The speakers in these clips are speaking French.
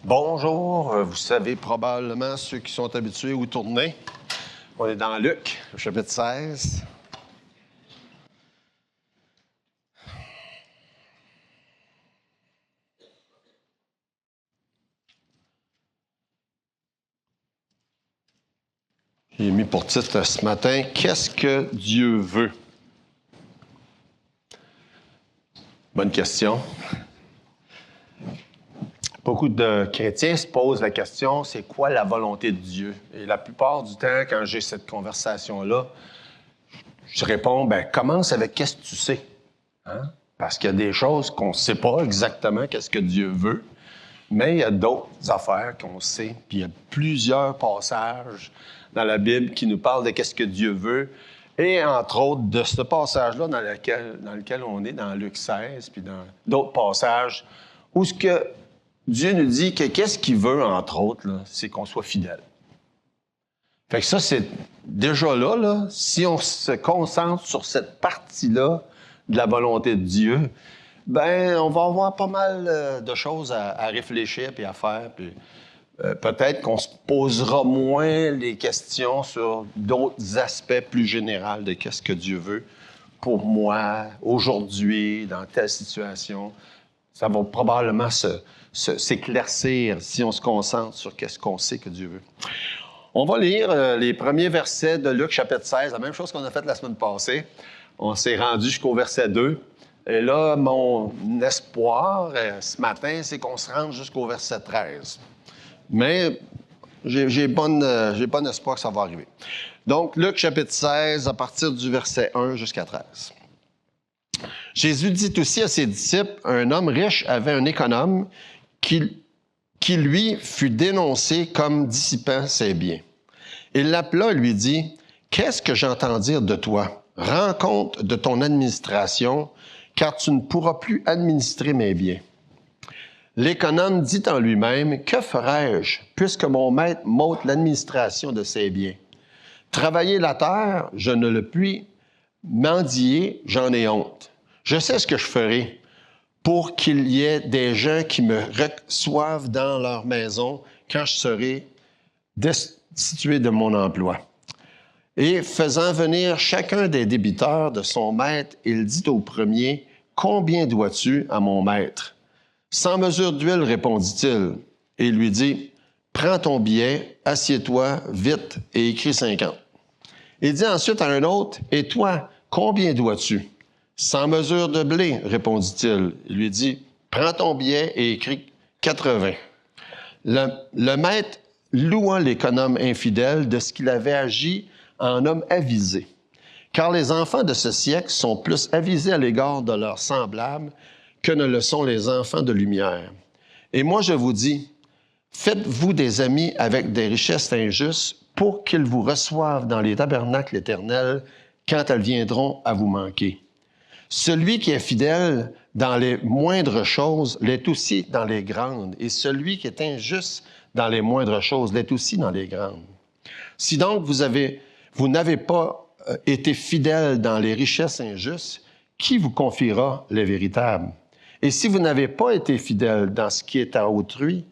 Bonjour, vous savez probablement ceux qui sont habitués ou tournés. On est dans Luc, au chapitre 16. J'ai mis pour titre ce matin « Qu'est-ce que Dieu veut? » Bonne question. Beaucoup de chrétiens se posent la question, c'est quoi la volonté de Dieu? Et la plupart du temps, quand j'ai cette conversation-là, je réponds, commence avec qu'est-ce que tu sais. Hein? Parce qu'il y a des choses qu'on ne sait pas exactement qu'est-ce que Dieu veut, mais il y a d'autres affaires qu'on sait. Puis il y a plusieurs passages dans la Bible qui nous parlent de qu'est-ce que Dieu veut. Et entre autres, de ce passage-là dans lequel on est, dans Luc 16, puis dans d'autres passages, où ce que Dieu nous dit que qu'est-ce qu'il veut, entre autres, là, c'est qu'on soit fidèle. Fait que ça, c'est déjà là, si on se concentre sur cette partie-là de la volonté de Dieu, on va avoir pas mal de choses à réfléchir puis à faire. Puis, peut-être qu'on se posera moins les questions sur d'autres aspects plus généraux de qu'est-ce que Dieu veut pour moi, aujourd'hui, dans telle situation. Ça va probablement s'éclaircir si on se concentre sur qu'est-ce qu'on sait que Dieu veut. On va lire les premiers versets de Luc, chapitre 16, la même chose qu'on a fait la semaine passée. On s'est rendu jusqu'au verset 2. Et là, mon espoir ce matin, c'est qu'on se rende jusqu'au verset 13. Mais j'ai bon espoir que ça va arriver. Donc, Luc, chapitre 16, à partir du verset 1 jusqu'à 13. Jésus dit aussi à ses disciples, un homme riche avait un économe qui lui fut dénoncé comme dissipant ses biens. Il l'appela et lui dit, « Qu'est-ce que j'entends dire de toi? Rends compte de ton administration, car tu ne pourras plus administrer mes biens. » L'économe dit en lui-même, « Que ferai-je, puisque mon maître m'ôte l'administration de ses biens? Travailler la terre, je ne le puis, mendier, j'en ai honte. Je sais ce que je ferai pour qu'il y ait des gens qui me reçoivent dans leur maison quand je serai destitué de mon emploi. » Et faisant venir chacun des débiteurs de son maître, il dit au premier, « Combien dois-tu à mon maître? » « 100 mesures d'huile, répondit-il. Et il lui dit, « Prends ton billet, assieds-toi vite et écris 50. » Il dit ensuite à un autre, « Et toi, combien dois-tu? » « 100 mesures de blé, répondit-il. Il lui dit, « Prends ton billet et écris 80. » Le maître loua l'économe infidèle de ce qu'il avait agi en homme avisé. Car les enfants de ce siècle sont plus avisés à l'égard de leurs semblables que ne le sont les enfants de lumière. Et moi, je vous dis, faites-vous des amis avec des richesses injustes pour qu'ils vous reçoivent dans les tabernacles éternels quand elles viendront à vous manquer. Celui qui est fidèle dans les moindres choses l'est aussi dans les grandes, et celui qui est injuste dans les moindres choses l'est aussi dans les grandes. Si donc vous n'avez pas été fidèle dans les richesses injustes, qui vous confiera les véritables? Et si vous n'avez pas été fidèle dans ce qui est à autrui,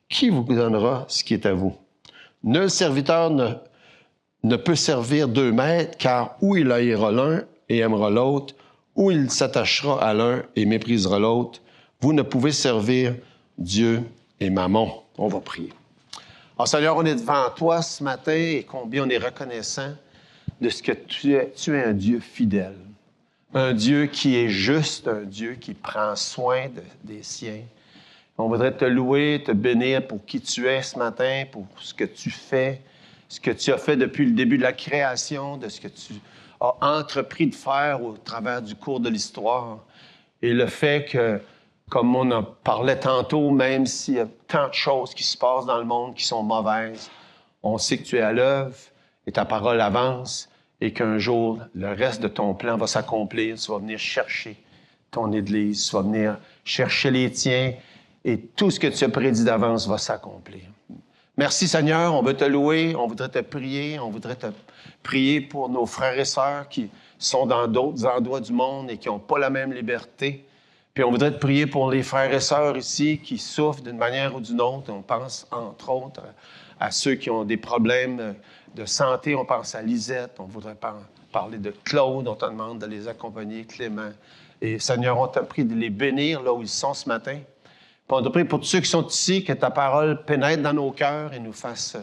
qui vous donnera ce qui est à vous? Nul serviteur ne peut servir deux maîtres, car ou il haïra l'un et aimera l'autre, ou il s'attachera à l'un et méprisera l'autre. Vous ne pouvez servir Dieu et Mammon. On va prier. Alors, Seigneur, on est devant toi ce matin et combien on est reconnaissant de ce que tu es. Tu es un Dieu fidèle. Un Dieu qui est juste, un Dieu qui prend soin des siens. On voudrait te louer, te bénir pour qui tu es ce matin, pour ce que tu fais, ce que tu as fait depuis le début de la création, de ce que tu as entrepris de faire au travers du cours de l'histoire. Et le fait que, comme on en parlait tantôt, même s'il y a tant de choses qui se passent dans le monde qui sont mauvaises, on sait que tu es à l'œuvre et ta parole avance. Et qu'un jour, le reste de ton plan va s'accomplir. Tu vas venir chercher ton Église, tu vas venir chercher les tiens, et tout ce que tu as prédit d'avance va s'accomplir. Merci Seigneur, on veut te louer, on voudrait te prier pour nos frères et sœurs qui sont dans d'autres endroits du monde et qui n'ont pas la même liberté, Puis on voudrait te prier pour les frères et sœurs ici qui souffrent d'une manière ou d'une autre. On pense, entre autres, à ceux qui ont des problèmes de santé. On pense à Lisette. On voudrait parler de Claude. On te demande de les accompagner, Clément. Et Seigneur, on t'a prie de les bénir là où ils sont ce matin. Puis on te prie pour tous ceux qui sont ici, que ta parole pénètre dans nos cœurs et nous fasse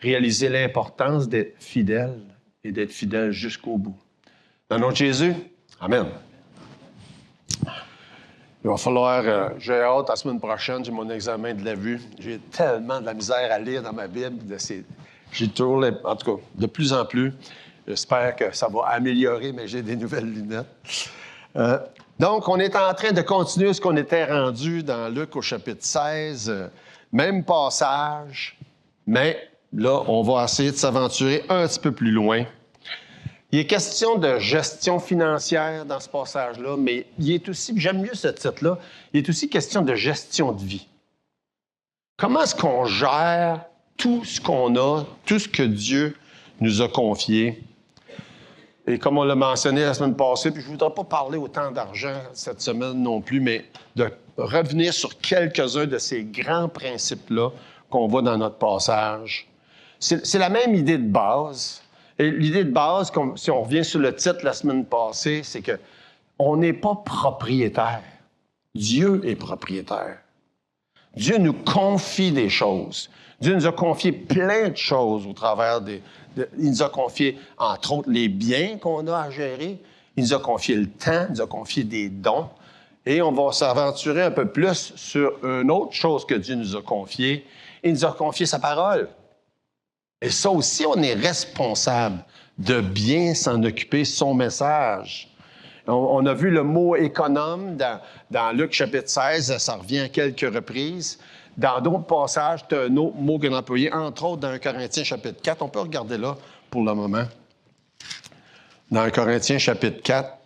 réaliser l'importance d'être fidèles et d'être fidèles jusqu'au bout. Dans le nom de Jésus, amen. Il va falloir, j'ai hâte, la semaine prochaine, j'ai mon examen de la vue. J'ai tellement de la misère à lire dans ma Bible. J'ai toujours, en tout cas, de plus en plus. J'espère que ça va améliorer, mais j'ai des nouvelles lunettes. Donc, on est en train de continuer ce qu'on était rendu dans Luc au chapitre 16. Même passage, mais là, on va essayer de s'aventurer un petit peu plus loin. Il est question de gestion financière dans ce passage-là, mais il est aussi, j'aime mieux ce titre-là, il est aussi question de gestion de vie. Comment est-ce qu'on gère tout ce qu'on a, tout ce que Dieu nous a confié? Et comme on l'a mentionné la semaine passée, puis je ne voudrais pas parler autant d'argent cette semaine non plus, mais de revenir sur quelques-uns de ces grands principes-là qu'on voit dans notre passage. C'est la même idée de base. Et l'idée de base, si on revient sur le titre la semaine passée, c'est qu'on n'est pas propriétaire. Dieu est propriétaire. Dieu nous confie des choses. Dieu nous a confié plein de choses au travers il nous a confié, entre autres, les biens qu'on a à gérer. Il nous a confié le temps, il nous a confié des dons. Et on va s'aventurer un peu plus sur une autre chose que Dieu nous a confiée. Il nous a confié sa parole. Et ça aussi, on est responsable de bien s'en occuper, son message. On a vu le mot « économe » dans Luc chapitre 16, ça revient à quelques reprises. Dans d'autres passages, tu as un autre mot qu'on a employé, entre autres dans 1 Corinthiens chapitre 4. On peut regarder là pour le moment. Dans 1 Corinthiens chapitre 4.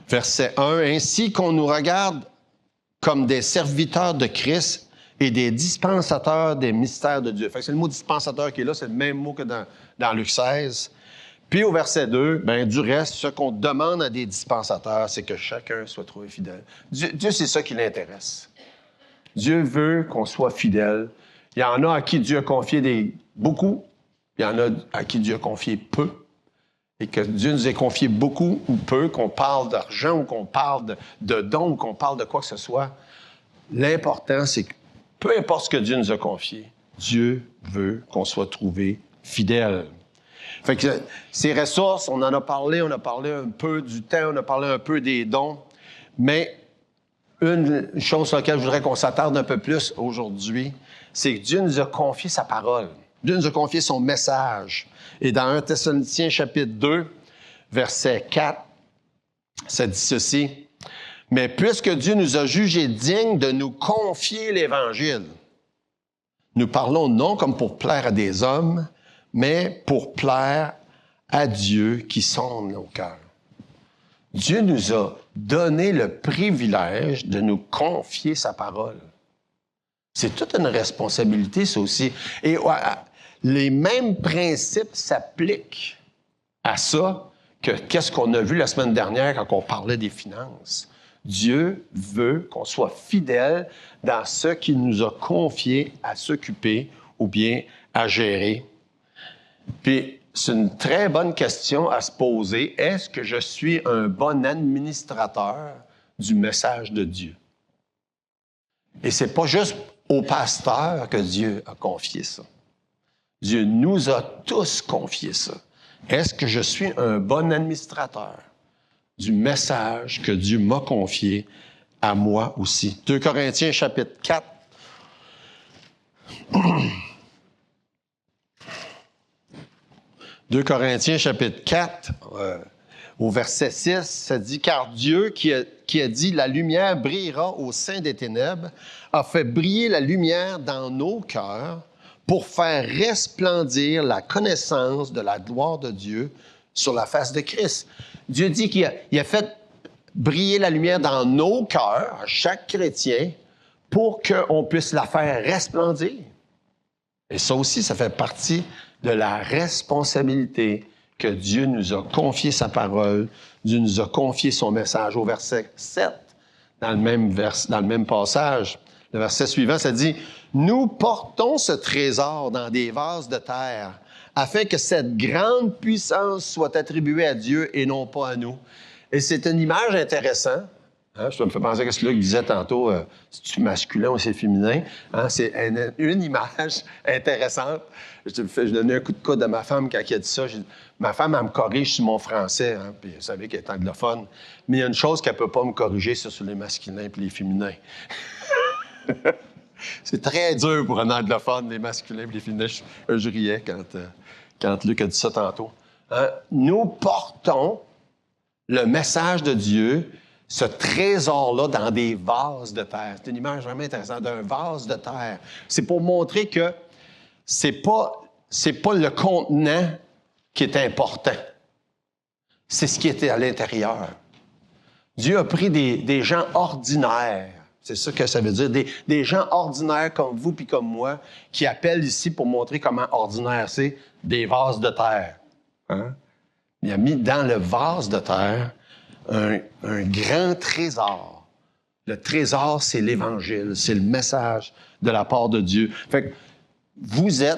Verset 1. « Ainsi qu'on nous regarde comme des serviteurs de Christ et des dispensateurs des mystères de Dieu. » C'est le mot dispensateur qui est là, c'est le même mot que dans Luc 16. Puis au verset 2, du reste, ce qu'on demande à des dispensateurs, c'est que chacun soit trouvé fidèle. Dieu, c'est ça qui l'intéresse. Dieu veut qu'on soit fidèle. Il y en a à qui Dieu a confié beaucoup, il y en a à qui Dieu a confié peu. Et que Dieu nous ait confié beaucoup ou peu, qu'on parle d'argent ou qu'on parle de dons ou qu'on parle de quoi que ce soit, l'important, c'est que peu importe ce que Dieu nous a confié, Dieu veut qu'on soit trouvé fidèle. Fait que ces ressources, on en a parlé un peu du temps, on a parlé un peu des dons, mais une chose sur laquelle je voudrais qu'on s'attarde un peu plus aujourd'hui, c'est que Dieu nous a confié sa parole. Dieu nous a confié son message. Et dans 1 Thessaloniciens chapitre 2, verset 4, ça dit ceci. « Mais puisque Dieu nous a jugés dignes de nous confier l'Évangile, nous parlons non comme pour plaire à des hommes, mais pour plaire à Dieu qui sonde nos cœurs. » Dieu nous a donné le privilège de nous confier sa parole. C'est toute une responsabilité, ça aussi. Et les mêmes principes s'appliquent à ça que qu'est-ce qu'on a vu la semaine dernière quand on parlait des finances. Dieu veut qu'on soit fidèle dans ce qu'il nous a confié à s'occuper ou bien à gérer. Puis, c'est une très bonne question à se poser. Est-ce que je suis un bon administrateur du message de Dieu? Et c'est pas juste au pasteur que Dieu a confié ça. Dieu nous a tous confié ça. Est-ce que je suis un bon administrateur du message que Dieu m'a confié à moi aussi? 2 Corinthiens chapitre 4. 2 Corinthiens chapitre 4, au verset 6, ça dit « Car Dieu qui a dit « La lumière brillera au sein des ténèbres » a fait briller la lumière dans nos cœurs pour faire resplendir la connaissance de la gloire de Dieu sur la face de Christ. » Dieu dit qu'il a fait briller la lumière dans nos cœurs, à chaque chrétien, pour qu'on puisse la faire resplendir. Et ça aussi, ça fait partie de la responsabilité que Dieu nous a confié sa parole, Dieu nous a confié son message. Au verset 7, dans le même passage, le verset suivant, ça dit « Nous portons ce trésor dans des vases de terre, afin que cette grande puissance soit attribuée à Dieu et non pas à nous. » Et c'est une image intéressante. Hein, ça me fait penser à ce que Luc disait tantôt, c'est-tu masculin ou c'est féminin? Hein, c'est une image intéressante. Je donnais un coup de coude à ma femme quand elle a dit ça. Ma femme, elle me corrige sur mon français, hein, puis vous savez qu'elle est anglophone. Mais il y a une chose qu'elle ne peut pas me corriger, c'est sur les masculins et les féminins. C'est très dur pour un anglophone, les masculins et les féminins. Je riais quand Luc a dit ça tantôt. Hein? Nous portons le message de Dieu, ce trésor-là, dans des vases de terre. C'est une image vraiment intéressante, d'un vase de terre. C'est pour montrer que c'est pas le contenant qui est important. C'est ce qui était à l'intérieur. Dieu a pris des gens ordinaires. C'est ça que ça veut dire. Des gens ordinaires comme vous puis comme moi qui appellent ici pour montrer comment ordinaire c'est, des vases de terre. Hein? Il a mis dans le vase de terre un grand trésor. Le trésor, c'est l'Évangile, c'est le message de la part de Dieu. Fait que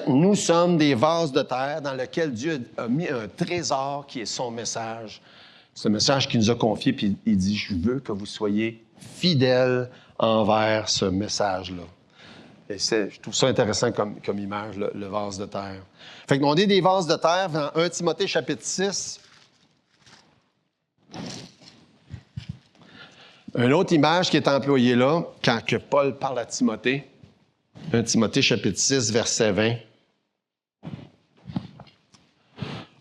nous sommes des vases de terre dans lesquels Dieu a mis un trésor qui est son message. Ce message qu'il nous a confié, puis il dit, je veux que vous soyez fidèles envers ce message-là. Et je trouve ça intéressant comme image, le vase de terre. Fait qu'on est des vases de terre dans 1 Timothée chapitre 6. Une autre image qui est employée là, quand que Paul parle à Timothée, 1 Timothée chapitre 6, verset 20.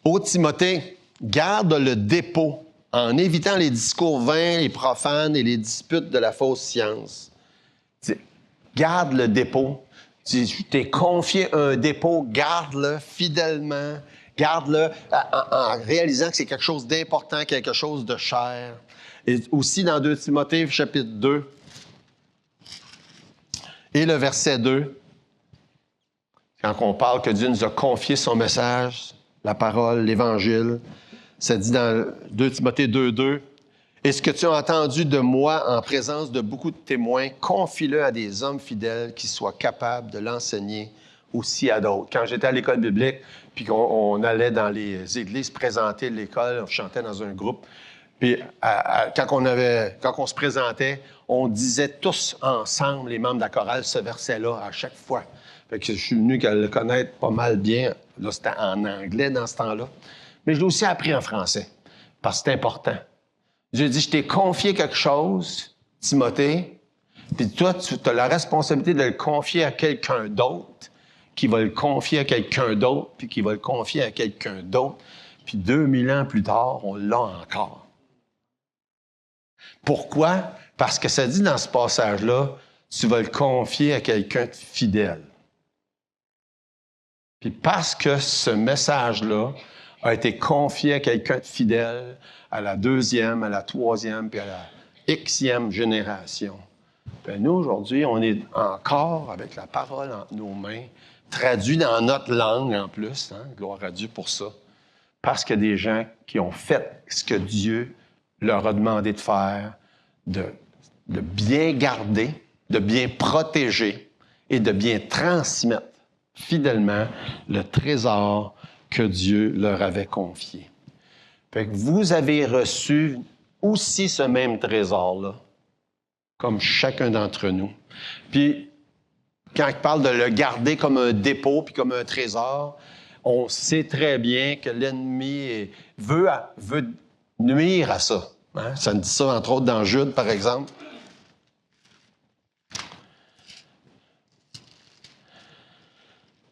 Ô Timothée, garde le dépôt en évitant les discours vains, les profanes et les disputes de la fausse science. Garde le dépôt. Je t'ai confié un dépôt, garde-le fidèlement, garde-le en réalisant que c'est quelque chose d'important, quelque chose de cher. Et aussi dans 2 Timothée, chapitre 2, et le verset 2, quand on parle que Dieu nous a confié son message, la parole, l'Évangile, ça dit dans 2 Timothée 2, 2, « Et ce que tu as entendu de moi en présence de beaucoup de témoins, confie-le à des hommes fidèles qui soient capables de l'enseigner aussi à d'autres. » Quand j'étais à l'école biblique, puis qu'on allait dans les églises présenter l'école, on chantait dans un groupe, puis quand on se présentait, on disait tous ensemble, les membres de la chorale, ce verset-là à chaque fois. Fait que je suis venu le connaître pas mal bien. Là, c'était en anglais dans ce temps-là. Mais je l'ai aussi appris en français, parce que c'est important. Dieu dit, je t'ai confié quelque chose, Timothée, puis toi, tu as la responsabilité de le confier à quelqu'un d'autre, qui va le confier à quelqu'un d'autre, puis qui va le confier à quelqu'un d'autre. Puis 2000 ans plus tard, on l'a encore. Pourquoi? Parce que ça dit dans ce passage-là, tu vas le confier à quelqu'un de fidèle. Puis parce que ce message-là a été confié à quelqu'un de fidèle, à la 2e, à la 3e, puis à la Xème génération. Puis nous, aujourd'hui, on est encore avec la parole entre nos mains, traduit dans notre langue en plus, hein? Gloire à Dieu pour ça. Parce qu'il y a des gens qui ont fait ce que Dieu leur a demandé de faire, de bien garder, de bien protéger et de bien transmettre fidèlement le trésor que Dieu leur avait confié. Fait que vous avez reçu aussi ce même trésor-là, comme chacun d'entre nous. Puis, quand il parle de le garder comme un dépôt puis comme un trésor, on sait très bien que l'ennemi veut nuire à ça. Hein? Ça nous dit ça, entre autres, dans Jude, par exemple.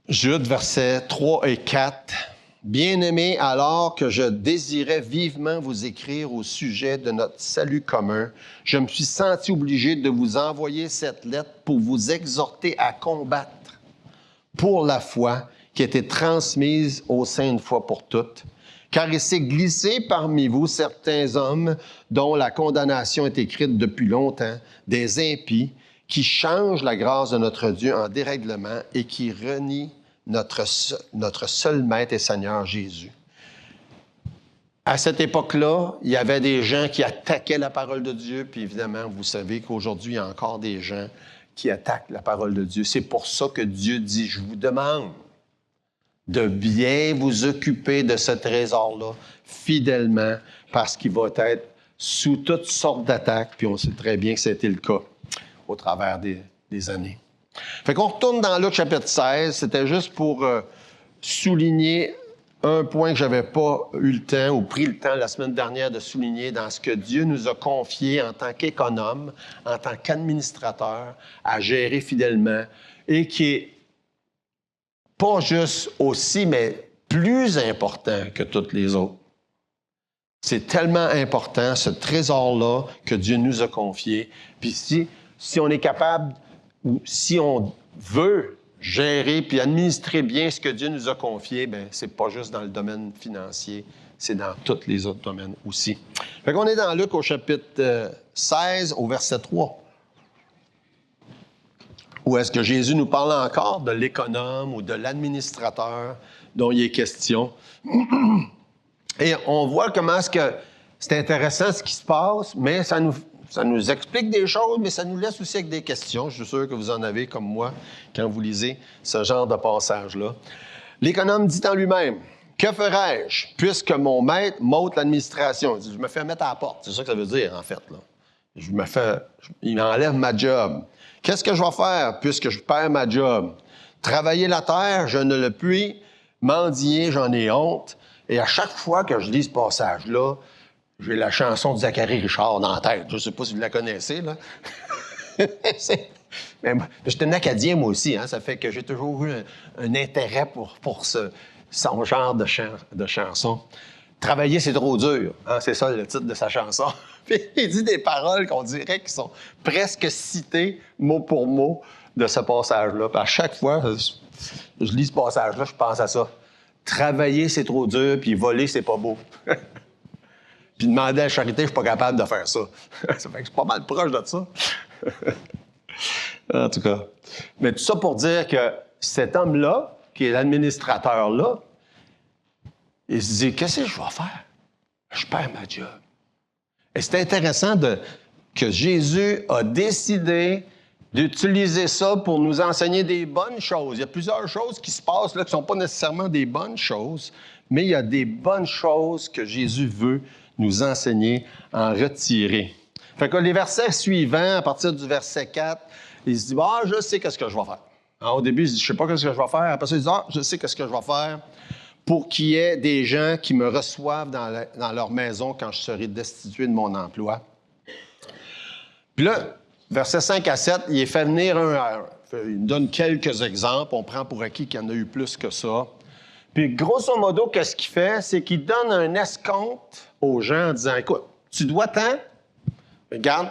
Jude, versets 3 et 4. « Bien-aimés, alors que je désirais vivement vous écrire au sujet de notre salut commun, je me suis senti obligé de vous envoyer cette lettre pour vous exhorter à combattre pour la foi qui a été transmise au sein une fois pour toutes. Car il s'est glissé parmi vous certains hommes dont la condamnation est écrite depuis longtemps, des impies, qui changent la grâce de notre Dieu en dérèglement et qui renient notre seul Maître et Seigneur Jésus. » À cette époque-là, il y avait des gens qui attaquaient la parole de Dieu, puis évidemment, vous savez qu'aujourd'hui, il y a encore des gens qui attaquent la parole de Dieu. C'est pour ça que Dieu dit, je vous demande de bien vous occuper de ce trésor-là fidèlement, parce qu'il va être sous toutes sortes d'attaques, puis on sait très bien que c'était le cas au travers des années. Fait qu'on retourne dans Luc chapitre 16, c'était juste pour souligner un point que je n'avais pas eu le temps ou pris le temps la semaine dernière de souligner dans ce que Dieu nous a confié en tant qu'économe, en tant qu'administrateur, à gérer fidèlement et qui est pas juste aussi, mais plus important que toutes les autres. C'est tellement important, ce trésor-là que Dieu nous a confié. Puis si on est capable, ou si on veut gérer puis administrer bien ce que Dieu nous a confié, bien, c'est pas juste dans le domaine financier, c'est dans tous les autres domaines aussi. Fait qu'on est dans Luc au chapitre 16, au verset 3. Où est-ce que Jésus nous parle encore de l'économe ou de l'administrateur dont il est question. Et on voit comment est-ce que c'est intéressant ce qui se passe, mais ça nous explique des choses, mais ça nous laisse aussi avec des questions. Je suis sûr que vous en avez, comme moi, quand vous lisez ce genre de passage-là. L'économe dit en lui-même, « Que ferais-je, puisque mon maître m'ôte l'administration? » Il dit, « Je me fais mettre à la porte. » C'est ça que ça veut dire, en fait. Là. Il enlève ma job. « Qu'est-ce que je vais faire, puisque je perds ma job? Travailler la terre, je ne le puis. Mendier, j'en ai honte. » Et à chaque fois que je lis ce passage-là, j'ai la chanson de Zachary Richard dans la tête. Je ne sais pas si vous la connaissez, là. Mais j'étais un Acadien, moi aussi. Hein? Ça fait que j'ai toujours eu un intérêt pour son genre de chanson. « Travailler, c'est trop dur. Hein? » C'est ça le titre de sa chanson. Puis il dit des paroles qu'on dirait qui sont presque citées mot pour mot de ce passage-là. Puis à chaque fois, je lis ce passage-là, je pense à ça. Travailler, c'est trop dur, puis voler, c'est pas beau. Puis demander à la charité, je suis pas capable de faire ça. Ça fait que je suis pas mal proche de ça. En tout cas. Mais tout ça pour dire que cet homme-là, qui est l'administrateur-là, il se dit, qu'est-ce que je vais faire? Je perds ma job. Et c'est intéressant que Jésus a décidé d'utiliser ça pour nous enseigner des bonnes choses. Il y a plusieurs choses qui se passent là qui ne sont pas nécessairement des bonnes choses, mais il y a des bonnes choses que Jésus veut nous enseigner, en retirer. Fait que les versets suivants, à partir du verset 4, il se dit, « je sais qu'est-ce que je vais faire. » Alors, au début, il se dit, « Je ne sais pas qu'est-ce que je vais faire. » Après ça, il dit, « Je sais qu'est-ce que je vais faire pour qu'il y ait des gens qui me reçoivent dans leur maison quand je serai destitué de mon emploi. » Puis là, versets 5 à 7, il est fait venir un à un. Il donne quelques exemples. On prend pour acquis qu'il y en a eu plus que ça. Puis, grosso modo, qu'est-ce qu'il fait? C'est qu'il donne un escompte aux gens en disant, « Écoute, tu dois tant. Regarde,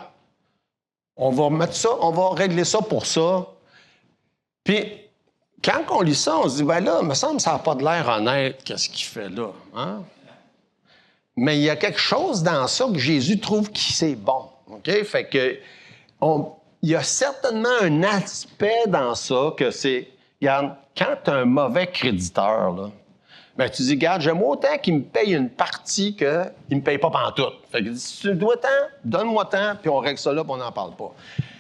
on va mettre ça, on va régler ça pour ça. » Puis, quand on lit ça, on se dit, « Ben là, il me semble que ça n'a pas de l'air honnête, qu'est-ce qu'il fait là. Hein? » Mais il y a quelque chose dans ça que Jésus trouve qui c'est bon. OK? Fait que, il y a certainement un aspect dans ça que c'est, regarde, quand tu as un mauvais créditeur, là, ben tu dis, regarde, j'aime autant qu'il me paye une partie qu'il ne me paye pas pantoute. Fait que si tu dois tant, donne-moi tant, puis on règle ça là, puis on n'en parle pas.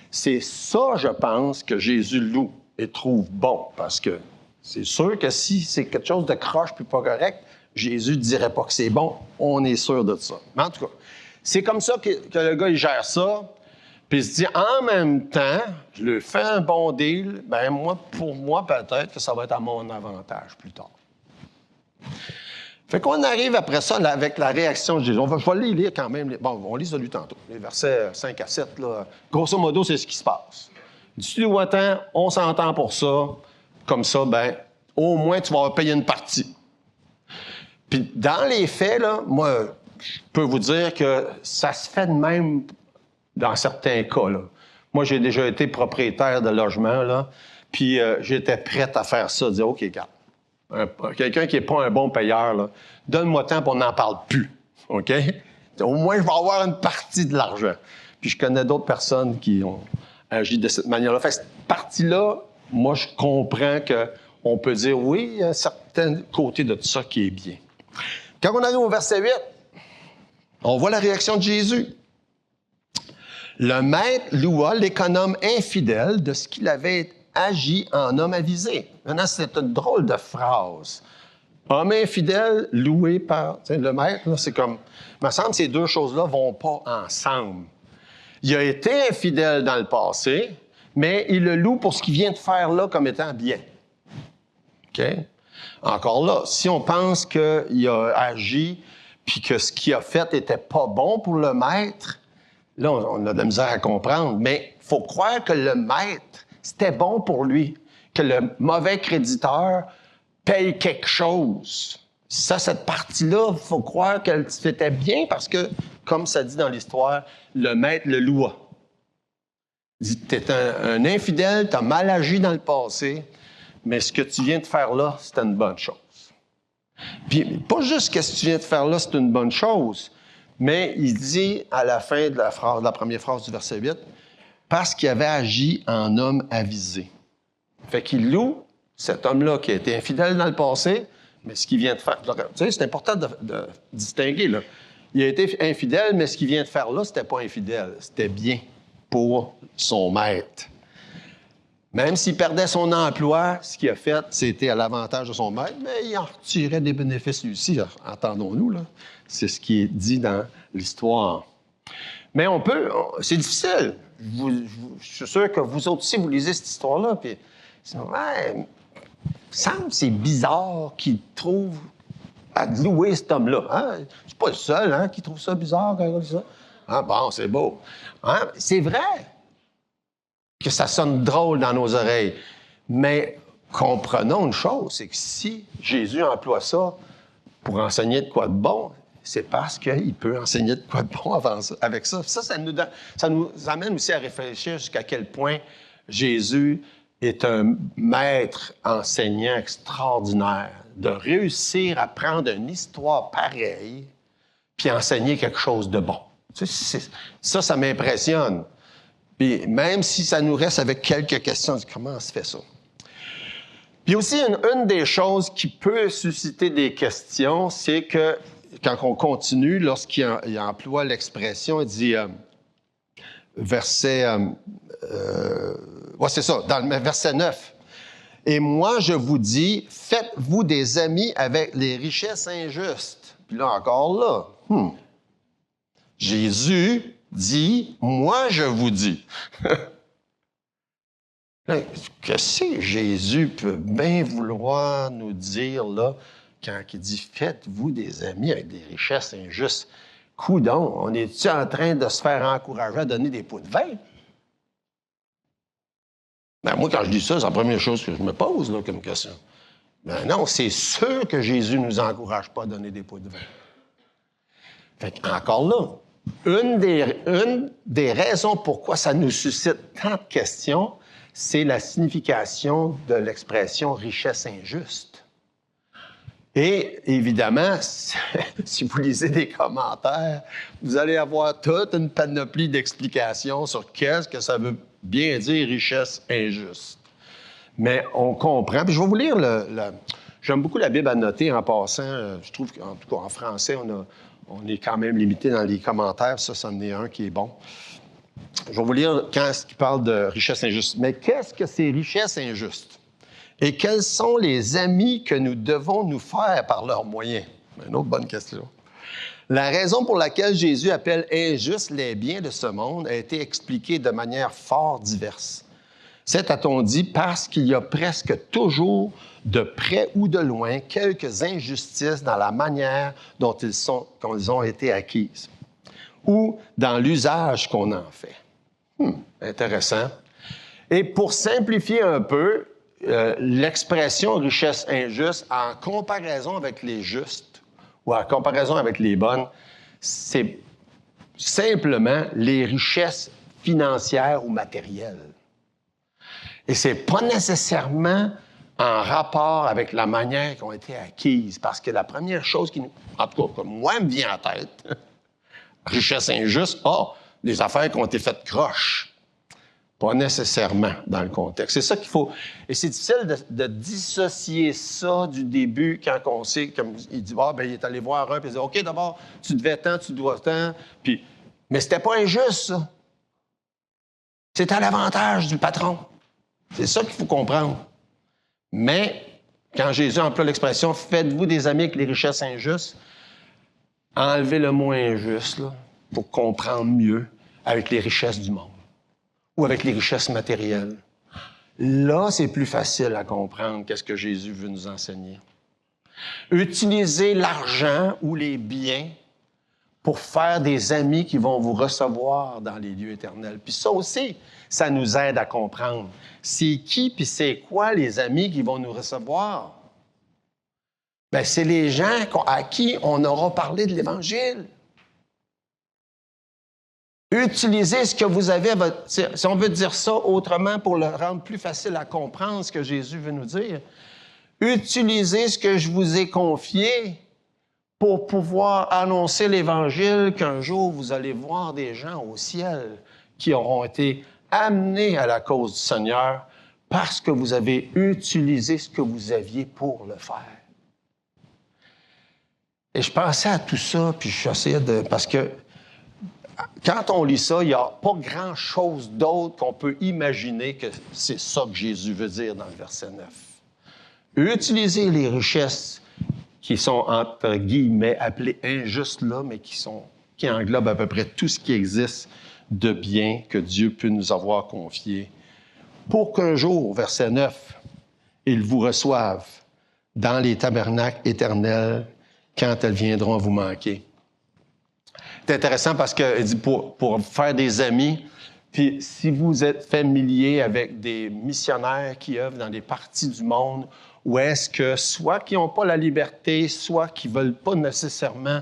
C'est ça, je pense, que Jésus loue et trouve bon, parce que c'est sûr que si c'est quelque chose de croche puis pas correct, Jésus ne dirait pas que c'est bon. On est sûr de ça. Mais en tout cas, c'est comme ça que le gars, il gère ça. Puis il se dit, en même temps, je lui fais un bon deal, ben moi, pour moi, peut-être que ça va être à mon avantage plus tard. Fait qu'on arrive après ça là, avec la réaction de Jésus. Je vais les lire quand même. Bon, on lit ça lui tantôt. Les versets 5 à 7, là. Grosso modo, c'est ce qui se passe. Tu dois tant, on s'entend pour ça. Comme ça, ben, au moins, tu vas payer une partie. Puis dans les faits, là, moi, je peux vous dire que ça se fait de même dans certains cas, là. Moi, j'ai déjà été propriétaire de logement, là, puis j'étais prête à faire ça, dire, OK, regarde, quelqu'un qui n'est pas un bon payeur, là, donne-moi tant pour on n'en parle plus, OK? Au moins, je vais avoir une partie de l'argent. Puis je connais d'autres personnes qui ont agi de cette manière-là. Fait que cette partie-là, moi, je comprends qu'on peut dire, oui, il y a un certain côté de tout ça qui est bien. Quand on arrive au verset 8, On voit la réaction de Jésus. Le maître loua l'économe infidèle de ce qu'il avait agi en homme avisé. Maintenant, c'est une drôle de phrase. Homme infidèle loué par le maître, là, c'est comme... Il me semble que ces deux choses-là ne vont pas ensemble. Il a été infidèle dans le passé, mais il le loue pour ce qu'il vient de faire là comme étant bien. OK? Encore là, si on pense qu'il a agi puis que ce qu'il a fait n'était pas bon pour le maître, là, on a de la misère à comprendre. Mais il faut croire que le maître, c'était bon pour lui, que le mauvais créditeur paye quelque chose. Ça, cette partie-là, il faut croire qu'elle c'était bien parce que, comme ça dit dans l'histoire, le maître le loua. Il dit, t'es un infidèle, t'as mal agi dans le passé, mais ce que tu viens de faire là, c'est une bonne chose. Puis, pas juste que ce que tu viens de faire là, c'est une bonne chose, mais il dit à la fin de la première phrase du verset 8, parce qu'il avait agi en homme avisé. Fait qu'il loue cet homme-là qui a été infidèle dans le passé, mais ce qu'il vient de faire... Tu sais, c'est important de distinguer, là. Il a été infidèle, mais ce qu'il vient de faire là, c'était pas infidèle. C'était bien pour son maître. Même s'il perdait son emploi, ce qu'il a fait, c'était à l'avantage de son maître, mais il en retirait des bénéfices lui aussi, entendons-nous, là. C'est ce qui est dit dans l'histoire. Mais on peut... C'est difficile. Je suis sûr que vous autres aussi, vous lisez cette histoire-là, puis... Ouais, il me semble que c'est bizarre qu'il trouve à louer cet homme-là. Hein? Je suis pas le seul qui trouve ça bizarre quand il dit ça. Ah, bon, c'est beau. Hein? C'est vrai que ça sonne drôle dans nos oreilles. Mais comprenons une chose, c'est que si Jésus emploie ça pour enseigner de quoi de bon, c'est parce qu'il peut enseigner de quoi de bon avec ça. Ça nous amène aussi à réfléchir jusqu'à quel point Jésus est un maître enseignant extraordinaire, de réussir à prendre une histoire pareille puis enseigner quelque chose de bon. Ça m'impressionne. Puis même si ça nous reste avec quelques questions, comment se fait ça? Puis aussi, une des choses qui peut susciter des questions, c'est que quand on continue, lorsqu'il emploie l'expression, il dit, c'est ça, dans le verset 9. « Et moi, je vous dis, faites-vous des amis avec les richesses injustes. » Puis là, encore là, Jésus dit, « Moi, je vous dis. » Qu'est-ce que Jésus peut bien vouloir nous dire là, quand il dit « Faites-vous des amis avec des richesses injustes. » Coudon, on est-tu en train de se faire encourager à donner des pots de vin? Ben, moi, quand je dis ça, c'est la première chose que je me pose là, comme question. Ben non, c'est sûr que Jésus ne nous encourage pas à donner des pots de vin. Fait encore là, une des raisons pourquoi ça nous suscite tant de questions, c'est la signification de l'expression « richesse injuste ». Et évidemment, si vous lisez des commentaires, vous allez avoir toute une panoplie d'explications sur qu'est-ce que ça veut bien dire richesse injuste. Mais on comprend. Puis je vais vous lire j'aime beaucoup la Bible annoter en passant. Je trouve qu'en tout cas en français, on est quand même limité dans les commentaires. Ça en est un qui est bon. Je vais vous lire quand il parle de richesse injuste. Mais qu'est-ce que c'est richesse injuste? Et quels sont les amis que nous devons nous faire par leurs moyens? Une autre bonne question. La raison pour laquelle Jésus appelle injustes les biens de ce monde a été expliquée de manière fort diverse. C'est, a-t-on dit, parce qu'il y a presque toujours, de près ou de loin, quelques injustices dans la manière dont ils ont été acquises ou dans l'usage qu'on en fait. Intéressant. Et pour simplifier un peu, l'expression richesse injuste en comparaison avec les justes ou en comparaison avec les bonnes, c'est simplement les richesses financières ou matérielles. Et c'est pas nécessairement en rapport avec la manière qu'ont été acquises, parce que la première chose qui, en tout cas, comme moi, me vient en tête, richesse injuste, des affaires qui ont été faites croche. Pas nécessairement dans le contexte. C'est ça qu'il faut. Et c'est difficile de dissocier ça du début quand on sait, comme il dit, ah, ben, il est allé voir un, puis il dit, OK, d'abord, tu devais tant, tu dois tant. Puis, mais c'était pas injuste, ça. C'est à l'avantage du patron. C'est ça qu'il faut comprendre. Mais, quand Jésus emploie l'expression « Faites-vous des amis avec les richesses injustes », enlevez le mot injuste là, pour comprendre mieux avec les richesses du monde ou avec les richesses matérielles. Là, c'est plus facile à comprendre qu'est-ce que Jésus veut nous enseigner. Utilisez l'argent ou les biens pour faire des amis qui vont vous recevoir dans les lieux éternels. Puis ça aussi, ça nous aide à comprendre. C'est qui puis c'est quoi les amis qui vont nous recevoir? Bien, c'est les gens à qui on aura parlé de l'Évangile. Utilisez ce que vous avez, si on veut dire ça autrement pour le rendre plus facile à comprendre ce que Jésus veut nous dire, utilisez ce que je vous ai confié pour pouvoir annoncer l'Évangile qu'un jour vous allez voir des gens au ciel qui auront été amenés à la cause du Seigneur parce que vous avez utilisé ce que vous aviez pour le faire. Et je pensais à tout ça, puis j'essayais de... Parce que quand on lit ça, il n'y a pas grand-chose d'autre qu'on peut imaginer que c'est ça que Jésus veut dire dans le verset 9. Utilisez les richesses qui sont, entre guillemets, appelées injustes là, mais qui englobent à peu près tout ce qui existe de bien que Dieu peut nous avoir confié, pour qu'un jour, verset 9, ils vous reçoivent dans les tabernacles éternels quand elles viendront vous manquer. C'est intéressant parce qu'il dit pour faire des amis, puis si vous êtes familier avec des missionnaires qui œuvrent dans des parties du monde où est-ce que soit qui n'ont pas la liberté, soit qui ne veulent pas nécessairement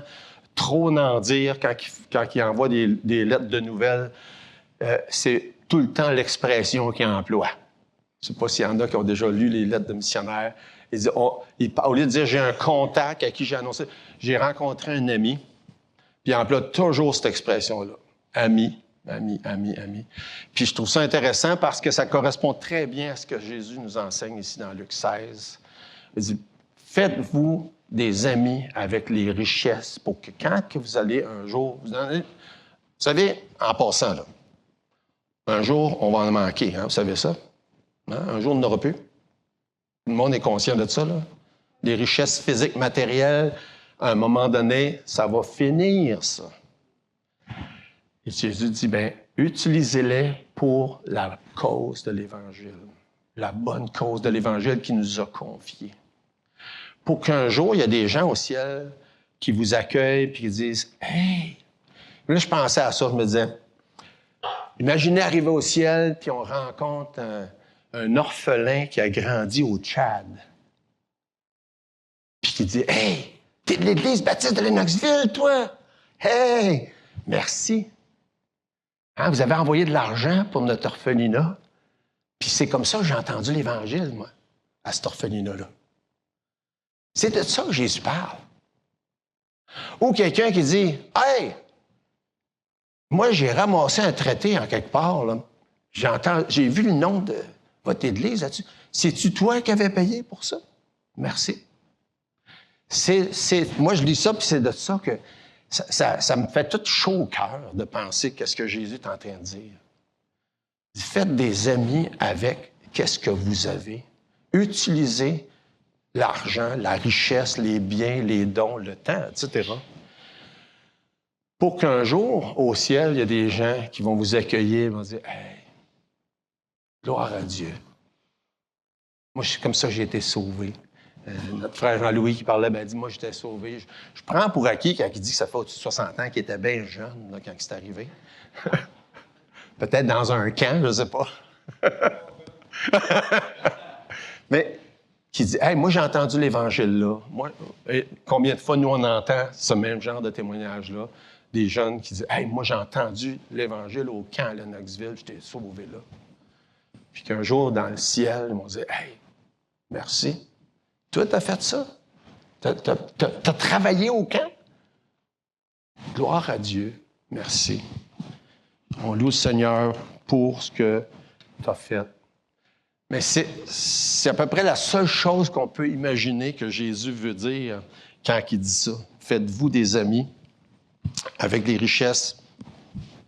trop en dire quand ils envoient des lettres de nouvelles, c'est tout le temps l'expression qu'ils emploient. Je ne sais pas s'il y en a qui ont déjà lu les lettres de missionnaires. Ils disent, au lieu de dire « j'ai un contact à qui j'ai annoncé », j'ai rencontré un ami, puis il emploie toujours cette expression-là. Ami, ami, ami, ami. Puis je trouve ça intéressant parce que ça correspond très bien à ce que Jésus nous enseigne ici dans Luc 16. Il dit, faites-vous des amis avec les richesses pour que quand que vous allez un jour... Vous savez, en passant, là, un jour, on va en manquer, hein, vous savez ça? Hein? Un jour, on n'aura plus. Tout le monde est conscient de ça, là. Les richesses physiques, matérielles, à un moment donné, ça va finir, ça. Et Jésus dit, bien, utilisez-les pour la cause de l'Évangile, la bonne cause de l'Évangile qui nous a confiés. Pour qu'un jour, il y a des gens au ciel qui vous accueillent et qui disent, « Hey! » Là, je pensais à ça, je me disais, imaginez arriver au ciel puis on rencontre un orphelin qui a grandi au Tchad. Puis qui dit, « Hey! T'es de l'Église baptiste de Lennoxville, toi? Hey! Merci! Hein, vous avez envoyé de l'argent pour notre orphelinat. Puis c'est comme ça que j'ai entendu l'Évangile, moi, à cet orphelinat-là. » C'est de ça que Jésus parle. Ou quelqu'un qui dit, « Hey! Moi, j'ai ramassé un traité en quelque part, là. J'ai vu le nom de votre Église là-dessus. C'est-tu toi qui avais payé pour ça? Merci. » Moi, je lis ça, puis c'est de ça que ça me fait tout chaud au cœur de penser qu'est-ce que Jésus est en train de dire. Faites des amis avec qu'est-ce que vous avez. Utilisez l'argent, la richesse, les biens, les dons, le temps, etc. Pour qu'un jour, au ciel, il y a des gens qui vont vous accueillir et vont dire « Hey, gloire à Dieu. Moi, comme ça, j'ai été sauvé. » Notre frère Jean-Louis qui parlait, ben, dit, moi, j'étais sauvé. Je prends pour acquis quand il dit que ça fait au-dessus de 60 ans qu'il était bien jeune là, quand c'est arrivé. Peut-être dans un camp, je ne sais pas. Mais qui dit, hey, moi, j'ai entendu l'Évangile là. Moi, combien de fois nous, on entend ce même genre de témoignage-là? Des jeunes qui disent, hey, moi, j'ai entendu l'Évangile au camp à Lennoxville, j'étais sauvé là. Puis qu'un jour, dans le ciel, ils m'ont dit, hey, merci. Toi, t'as fait ça? T'as travaillé au camp? Gloire à Dieu. Merci. On loue le Seigneur pour ce que tu as fait. Mais c'est à peu près la seule chose qu'on peut imaginer que Jésus veut dire quand il dit ça. Faites-vous des amis avec des richesses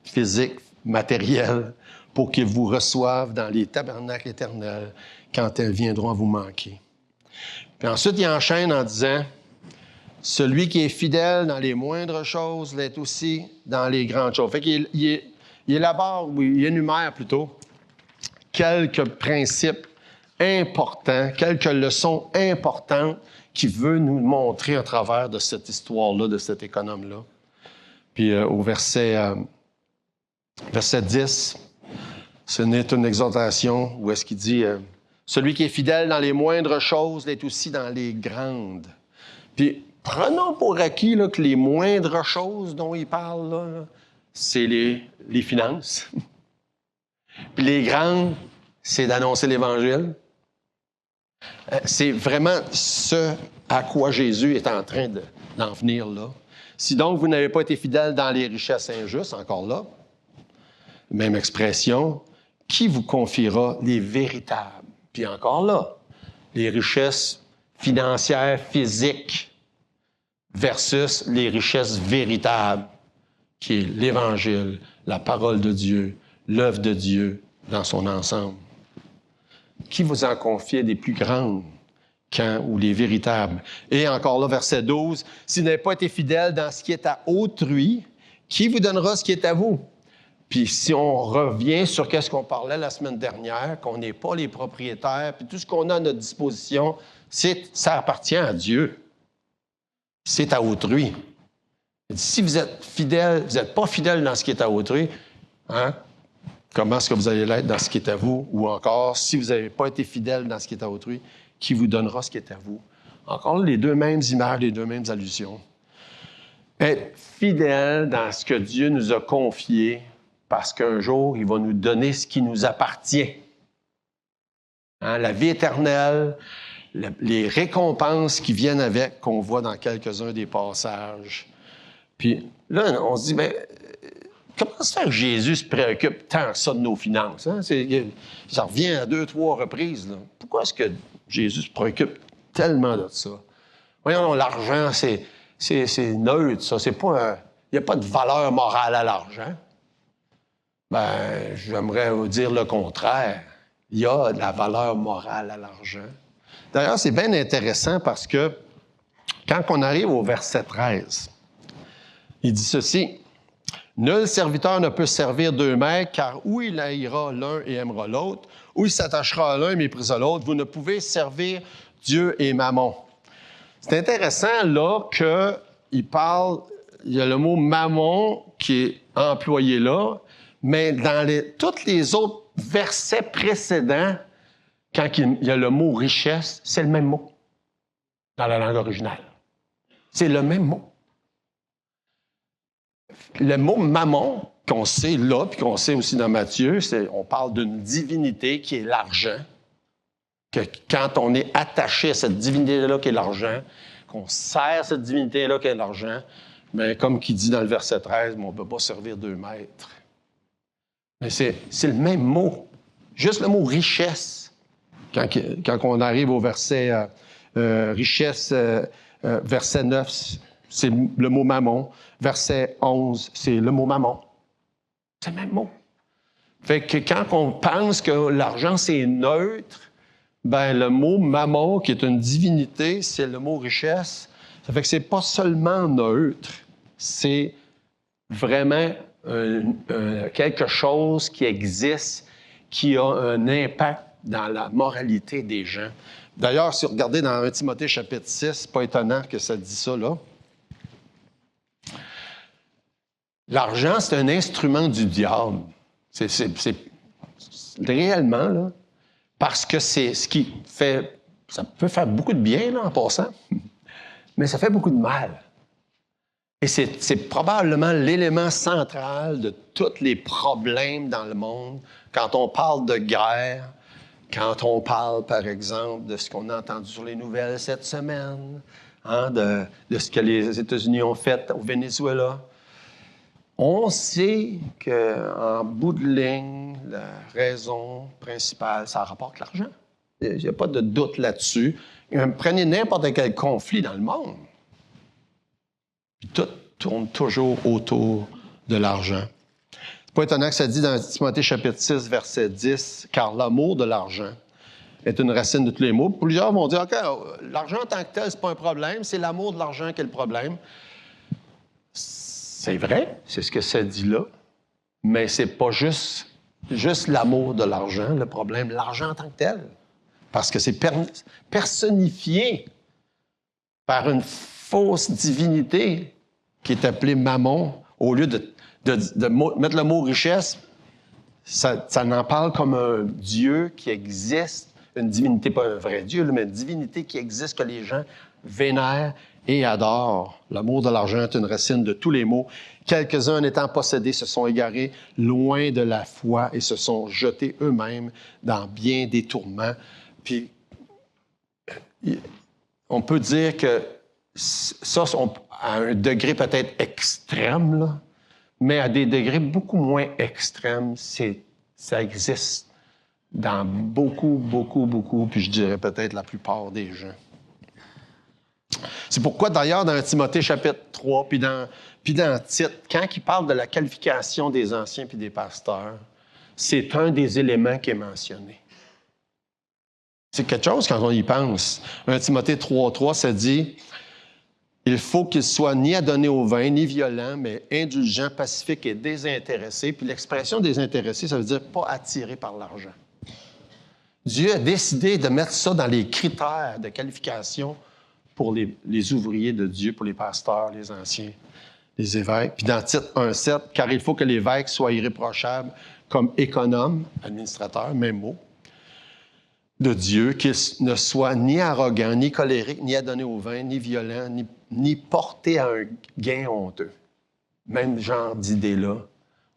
physiques, matérielles, pour qu'ils vous reçoivent dans les tabernacles éternels quand elles viendront à vous manquer. Puis ensuite, il enchaîne en disant, « Celui qui est fidèle dans les moindres choses l'est aussi dans les grandes choses. » Fait qu'il élabore, ou il énumère plutôt, quelques principes importants, quelques leçons importantes qu'il veut nous montrer à travers de cette histoire-là, de cet économe-là. Puis au verset 10, ce n'est une exhortation où est-ce qu'il dit « Celui qui est fidèle dans les moindres choses l'est aussi dans les grandes. » Puis prenons pour acquis là, que les moindres choses dont il parle, là, c'est les finances. Puis les grandes, c'est d'annoncer l'Évangile. C'est vraiment ce à quoi Jésus est en train d'en venir là. Si donc vous n'avez pas été fidèle dans les richesses injustes, encore là, même expression, qui vous confiera les véritables? Puis encore là, les richesses financières, physiques, versus les richesses véritables, qui est l'Évangile, la parole de Dieu, l'œuvre de Dieu dans son ensemble. Qui vous en confie des plus grandes ou les véritables? Et encore là, verset 12, « Si vous n'avez pas été fidèle dans ce qui est à autrui, qui vous donnera ce qui est à vous? » Puis si on revient sur qu'est-ce qu'on parlait la semaine dernière, qu'on n'est pas les propriétaires, puis tout ce qu'on a à notre disposition, ça appartient à Dieu. C'est à autrui. Si vous êtes fidèle, vous n'êtes pas fidèle dans ce qui est à autrui, hein? Comment est-ce que vous allez l'être dans ce qui est à vous? Ou encore, si vous n'avez pas été fidèle dans ce qui est à autrui, qui vous donnera ce qui est à vous? Encore les deux mêmes images, les deux mêmes allusions. Être fidèle dans ce que Dieu nous a confié, parce qu'un jour, il va nous donner ce qui nous appartient. Hein? La vie éternelle, les récompenses qui viennent avec, qu'on voit dans quelques-uns des passages. Puis là, on se dit, bien, comment se fait que Jésus se préoccupe tant que ça de nos finances? Hein? Ça revient à 2-3 reprises. Là. Pourquoi est-ce que Jésus se préoccupe tellement de ça? Voyons, l'argent, c'est neutre, ça. Il n'y a pas de valeur morale à l'argent. Ben, j'aimerais vous dire le contraire. Il y a de la valeur morale à l'argent. D'ailleurs, c'est bien intéressant parce que quand on arrive au verset 13, il dit ceci, « Nul serviteur ne peut servir deux maîtres, car ou il haïra l'un et aimera l'autre, ou il s'attachera à l'un et méprisera l'autre. Vous ne pouvez servir Dieu et Mammon. » C'est intéressant là qu'il parle, il y a le mot « mammon » qui est employé là, mais dans tous les autres versets précédents, quand il y a le mot « richesse », c'est le même mot dans la langue originale. C'est le même mot. Le mot « mammon », qu'on sait là, puis qu'on sait aussi dans Matthieu, on parle d'une divinité qui est l'argent. Que quand on est attaché à cette divinité-là qui est l'argent, qu'on sert cette divinité-là qui est l'argent, bien, comme qu'il dit dans le verset 13, on ne peut pas servir deux maîtres. Mais c'est le même mot. Juste le mot « richesse ». Quand on arrive au verset richesse, verset 9, c'est le mot « mammon ». Verset 11, c'est le mot « mammon ». C'est le même mot. Fait que quand on pense que l'argent, c'est neutre, ben le mot « mammon », qui est une divinité, c'est le mot « richesse ». Ça fait que c'est pas seulement neutre, c'est vraiment quelque chose qui existe, qui a un impact dans la moralité des gens. D'ailleurs, si vous regardez dans 1 Timothée chapitre 6, c'est pas étonnant que ça dit ça là. L'argent, c'est un instrument du diable. C'est réellement, là, parce que c'est ce qui fait... Ça peut faire beaucoup de bien, là, en passant, mais ça fait beaucoup de mal. Et c'est probablement l'élément central de tous les problèmes dans le monde. Quand on parle de guerre, quand on parle, par exemple, de ce qu'on a entendu sur les nouvelles cette semaine, hein, de ce que les États-Unis ont fait au Venezuela, On sait qu'en bout de ligne, la raison principale, ça rapporte l'argent. Il n'y a pas de doute là-dessus. Prenez n'importe quel conflit dans le monde. Puis tout tourne toujours autour de l'argent. C'est pas étonnant que ça dit dans Timothée chapitre 6, verset 10, « Car l'amour de l'argent est une racine de tous les maux. » Plusieurs vont dire, « OK, l'argent en tant que tel, c'est pas un problème, c'est l'amour de l'argent qui est le problème. » C'est vrai, c'est ce que ça dit là, mais c'est pas juste l'amour de l'argent, le problème, l'argent en tant que tel. Parce que c'est personnifié par une fausse divinité qui est appelée Mammon. Au lieu de mettre le mot richesse, ça n'en parle comme un Dieu qui existe, une divinité, pas un vrai Dieu, mais une divinité qui existe, que les gens vénèrent et adorent. L'amour de l'argent est une racine de tous les maux. Quelques-uns, en étant possédés, se sont égarés loin de la foi et se sont jetés eux-mêmes dans bien des tourments. Puis, on peut dire que ça, à un degré peut-être extrême, là, mais à des degrés beaucoup moins extrêmes, ça existe dans beaucoup, puis je dirais peut-être la plupart des gens. C'est pourquoi, d'ailleurs, dans Timothée chapitre 3, puis dans Tite, quand il parle de la qualification des anciens puis des pasteurs, c'est un des éléments qui est mentionné. C'est quelque chose quand on y pense. 1 Timothée 3, ça dit « Il faut qu'il soit ni adonné au vin, ni violent, mais indulgent, pacifique et désintéressé. » Puis l'expression désintéressé, ça veut dire pas attiré par l'argent. Dieu a décidé de mettre ça dans les critères de qualification pour les ouvriers de Dieu, pour les pasteurs, les anciens, les évêques. Puis dans Tite 1,7, « Car il faut que l'évêque soit irréprochable comme économe, administrateur, même mot, de Dieu, qu'il ne soit ni arrogant, ni colérique, ni adonné au vin, ni violent, ni porté à un gain honteux. » Même genre d'idée-là,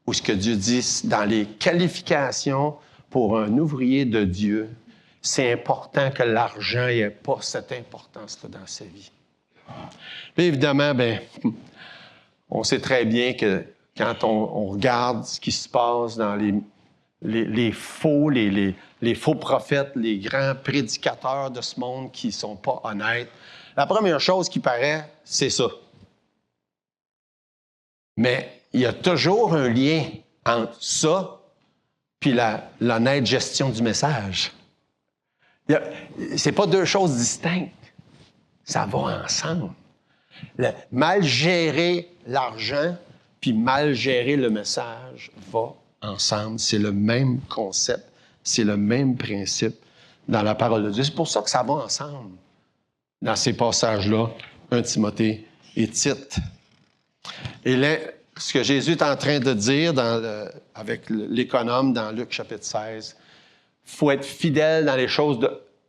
où ce que Dieu dit dans les qualifications pour un ouvrier de Dieu, c'est important que l'argent n'ait pas cette importance-là dans sa vie. Puis évidemment, on sait très bien que quand on regarde ce qui se passe dans les faux prophètes, les grands prédicateurs de ce monde qui ne sont pas honnêtes, la première chose qui paraît, c'est ça. Mais il y a toujours un lien entre ça puis l'honnête gestion du message. Ce n'est pas deux choses distinctes. Ça va ensemble. Mal gérer l'argent puis mal gérer le message va ensemble. C'est le même concept, c'est le même principe dans la parole de Dieu. C'est pour ça que ça va ensemble dans ces passages-là, 1 Timothée et Tite. Et là, ce que Jésus est en train de dire avec l'économe dans Luc chapitre 16, il faut être fidèle dans les choses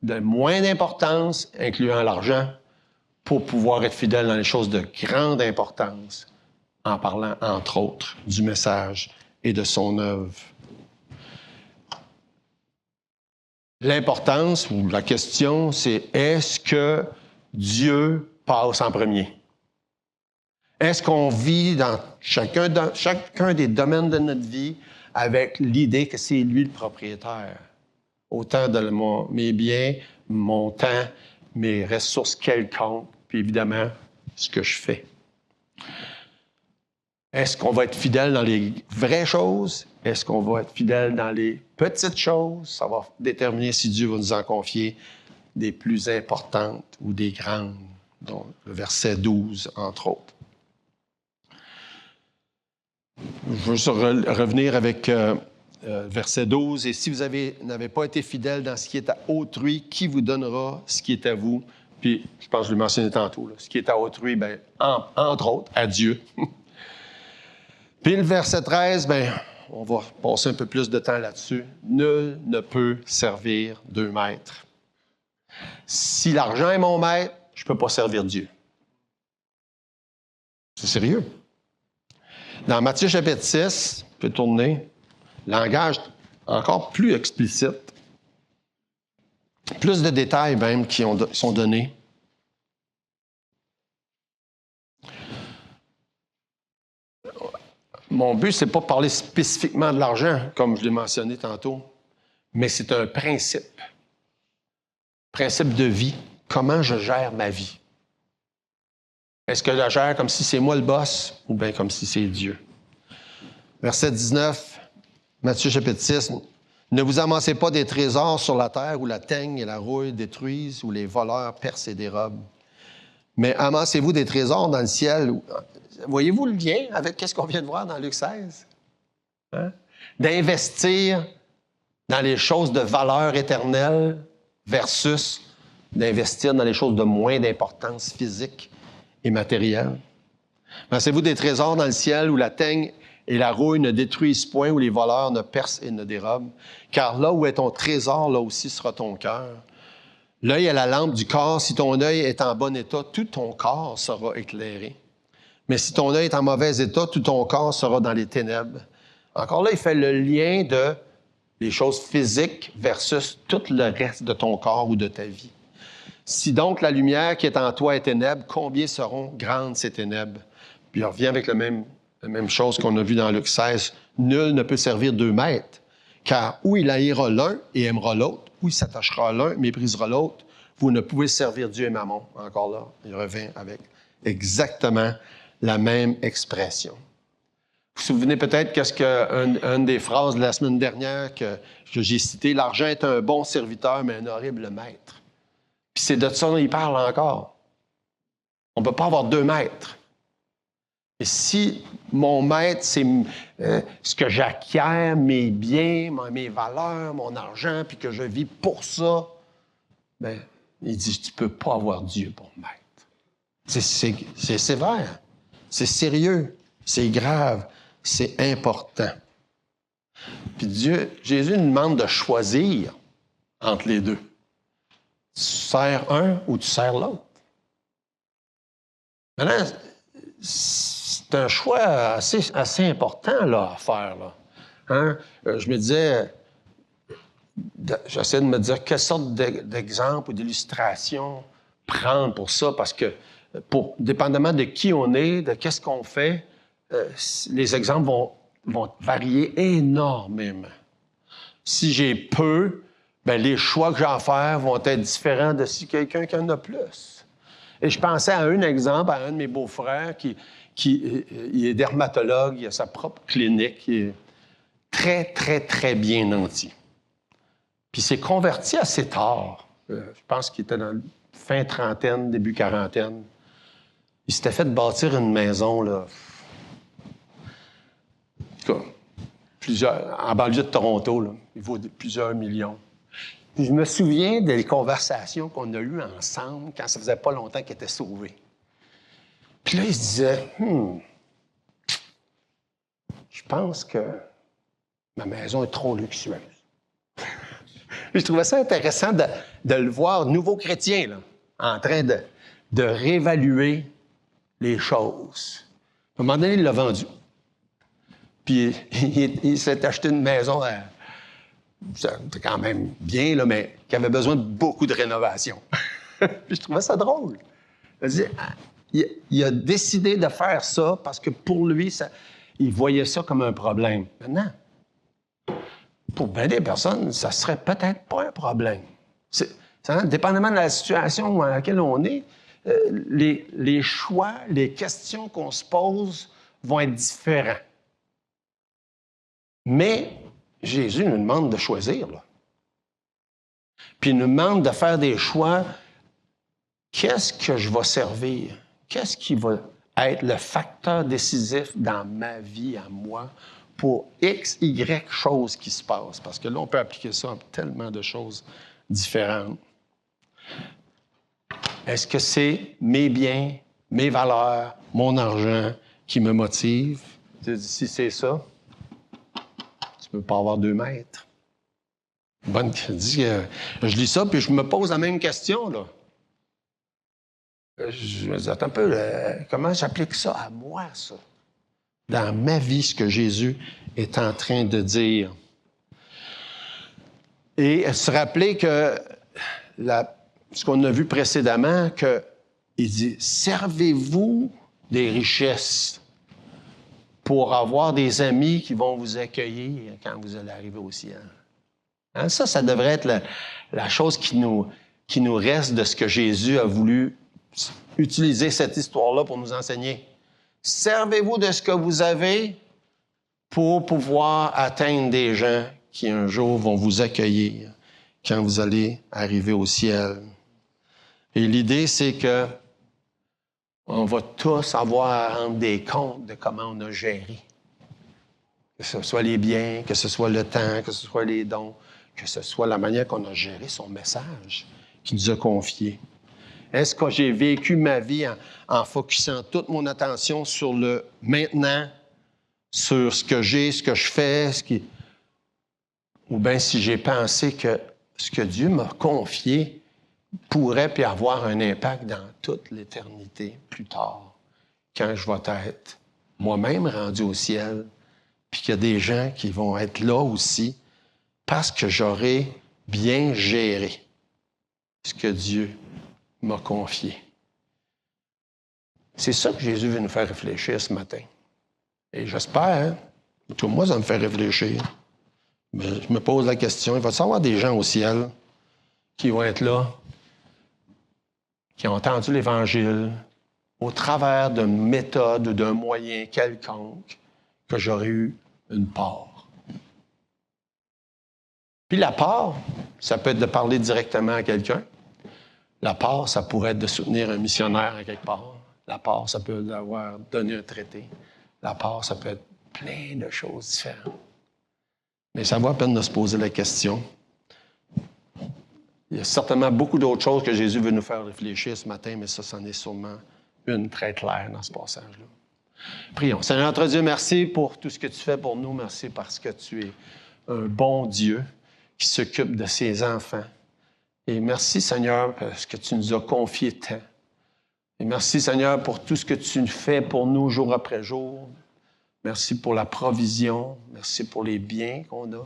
de moins d'importance, incluant l'argent, pour pouvoir être fidèle dans les choses de grande importance, en parlant, entre autres, du message et de son œuvre. L'importance, ou la question, c'est est-ce que Dieu passe en premier? Est-ce qu'on vit dans chacun des domaines de notre vie avec l'idée que c'est lui le propriétaire? Autant de mes biens, mon temps, mes ressources quelconques, puis évidemment, ce que je fais. Est-ce qu'on va être fidèle dans les vraies choses? Est-ce qu'on va être fidèle dans les petites choses? Ça va déterminer si Dieu va nous en confier des plus importantes ou des grandes, dont le verset 12, entre autres. Je veux juste revenir avec verset 12. « Et si vous n'avez pas été fidèle dans ce qui est à autrui, qui vous donnera ce qui est à vous? » Puis, je pense que je le mentionnais tantôt. Là, ce qui est à autrui, entre autres, à Dieu. Puis le verset 13, on va passer un peu plus de temps là-dessus. « Nul ne peut servir deux maîtres. » Si l'argent est mon maître, je ne peux pas servir Dieu. C'est sérieux. Dans Matthieu chapitre 6, on peut tourner, langage encore plus explicite, plus de détails même qui sont donnés. mon but, c'est pas de parler spécifiquement de l'argent, comme je l'ai mentionné tantôt, mais c'est un principe. Principe de vie. Comment je gère ma vie? Est-ce que je la gère comme si c'est moi le boss ou bien comme si c'est Dieu? Verset 19, Matthieu chapitre 6. Ne vous amassez pas des trésors sur la terre où la teigne et la rouille détruisent, où les voleurs percent et dérobent. Mais amassez-vous des trésors dans le ciel. Voyez-vous le lien avec ce qu'on vient de voir dans Luc 16? Hein? D'investir dans les choses de valeur éternelle versus d'investir dans les choses de moins d'importance physique et matérielle. Amassez-vous des trésors dans le ciel où la teigne et la rouille ne détruisent point, où les voleurs ne percent et ne dérobent. Car là où est ton trésor, là aussi sera ton cœur. L'œil est la lampe du corps. Si ton œil est en bon état, tout ton corps sera éclairé. Mais si ton œil est en mauvais état, tout ton corps sera dans les ténèbres. Encore là, il fait le lien de les choses physiques versus tout le reste de ton corps ou de ta vie. Si donc la lumière qui est en toi est ténèbres, combien seront grandes ces ténèbres? Puis on revient avec la même chose qu'on a vu dans Luc 16. Nul ne peut servir 2 maîtres, car ou il haïra l'un et aimera l'autre, ou il s'attachera à l'un et méprisera l'autre. Vous ne pouvez servir Dieu et Mammon. Encore là, il revient avec exactement la même expression. Vous vous souvenez peut-être qu'est-ce qu'une des phrases de la semaine dernière que j'ai citée, « L'argent est un bon serviteur, mais un horrible maître. » Puis c'est de ça dont il parle encore. On ne peut pas avoir 2 maîtres. Et si mon maître, c'est ce que j'acquiers, mes biens, mes valeurs, mon argent, puis que je vis pour ça, bien, il dit, tu ne peux pas avoir Dieu pour maître. C'est sévère, c'est sérieux, c'est grave, c'est important. Puis Jésus nous demande de choisir entre les deux. Tu sers un ou tu sers l'autre. Maintenant, c'est un choix assez important là, à faire. Là. Hein? Je me disais, j'essaie de me dire quelle sorte d'exemple ou d'illustration prendre pour ça, parce que dépendamment de qui on est, de qu'est-ce qu'on fait, les exemples vont varier énormément. Si j'ai peu, bien, les choix que j'ai à faire vont être différents de si quelqu'un qui en a plus. Et je pensais à un exemple, à un de mes beaux-frères qui il est dermatologue, il a sa propre clinique, il est très, très, très bien nanti. Puis il s'est converti assez tard. Je pense qu'il était dans la fin trentaine, début quarantaine. Il s'était fait bâtir une maison, là. En tout cas, en banlieue de Toronto, là. Il vaut plusieurs millions. Puis je me souviens des conversations qu'on a eues ensemble quand ça faisait pas longtemps qu'il était sauvé. Puis là, il se disait, je pense que ma maison est trop luxueuse. Je trouvais ça intéressant de le voir, nouveau chrétien, là, en train de réévaluer les choses. À un moment donné, il l'a vendu. Puis il s'est acheté une maison, c'était quand même bien, là, mais qui avait besoin de beaucoup de rénovation. Puis je trouvais ça drôle. Il a décidé de faire ça parce que pour lui, il voyait ça comme un problème. Maintenant, pour bien des personnes, ça serait peut-être pas un problème. Dépendamment de la situation dans laquelle on est, les choix, les questions qu'on se pose vont être différents. Mais Jésus nous demande de choisir, là. Puis il nous demande de faire des choix. Qu'est-ce que je vais servir? Qu'est-ce qui va être le facteur décisif dans ma vie à moi pour X, Y choses qui se passent? Parce que là, on peut appliquer ça à tellement de choses différentes. Est-ce que c'est mes biens, mes valeurs, mon argent qui me motive? Si c'est ça, tu ne peux pas avoir 2 maîtres. Je lis ça, puis je me pose la même question, là. Je me dis, attends un peu, comment j'applique ça à moi, ça? Dans ma vie, ce que Jésus est en train de dire. Et se rappeler que ce qu'on a vu précédemment, qu'il dit, servez-vous des richesses pour avoir des amis qui vont vous accueillir quand vous allez arriver au ciel. Hein? Ça devrait être la chose qui nous reste de ce que Jésus a voulu utiliser cette histoire-là pour nous enseigner. Servez-vous de ce que vous avez pour pouvoir atteindre des gens qui un jour vont vous accueillir quand vous allez arriver au ciel. Et l'idée, c'est que on va tous avoir à rendre des comptes de comment on a géré. Que ce soit les biens, que ce soit le temps, que ce soit les dons, que ce soit la manière qu'on a géré son message qu'il nous a confié. Est-ce que j'ai vécu ma vie en focusant toute mon attention sur le maintenant, sur ce que j'ai, ce que je fais, ou bien si j'ai pensé que ce que Dieu m'a confié pourrait puis avoir un impact dans toute l'éternité plus tard, quand je vais être moi-même rendu au ciel, puis qu'il y a des gens qui vont être là aussi parce que j'aurai bien géré ce que Dieu m'a confié. C'est ça que Jésus veut nous faire réfléchir ce matin. Et j'espère, hein, tout moi, ça me fait réfléchir. Mais je me pose la question, il va y avoir des gens au ciel qui vont être là, qui ont entendu l'Évangile au travers d'une méthode ou d'un moyen quelconque que j'aurais eu une part. Puis la part, ça peut être de parler directement à quelqu'un. La part, ça pourrait être de soutenir un missionnaire à quelque part. La part, ça peut être d'avoir donné un traité. La part, ça peut être plein de choses différentes. Mais ça vaut la peine de se poser la question. Il y a certainement beaucoup d'autres choses que Jésus veut nous faire réfléchir ce matin, mais ça, c'en est sûrement une très claire dans ce passage-là. Prions. Seigneur notre Dieu, merci pour tout ce que tu fais pour nous. Merci parce que tu es un bon Dieu qui s'occupe de ses enfants. Et merci, Seigneur, parce que tu nous as confié tant. Et merci, Seigneur, pour tout ce que tu fais pour nous jour après jour. Merci pour la provision. Merci pour les biens qu'on a.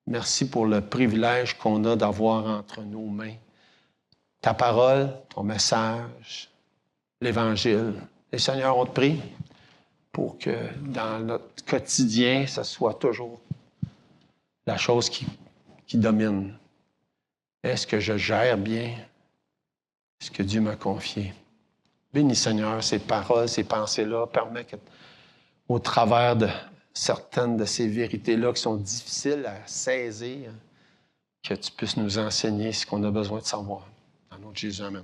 Merci pour le privilège qu'on a d'avoir entre nos mains ta parole, ton message, l'Évangile. Et Seigneur, on te prie pour que dans notre quotidien, ce soit toujours la chose qui domine. Est-ce que je gère bien ce que Dieu m'a confié? Bénis, Seigneur, ces paroles, ces pensées-là. Permets qu'au travers de certaines de ces vérités-là qui sont difficiles à saisir, que tu puisses nous enseigner ce qu'on a besoin de savoir. Dans le nom de Jésus, amen.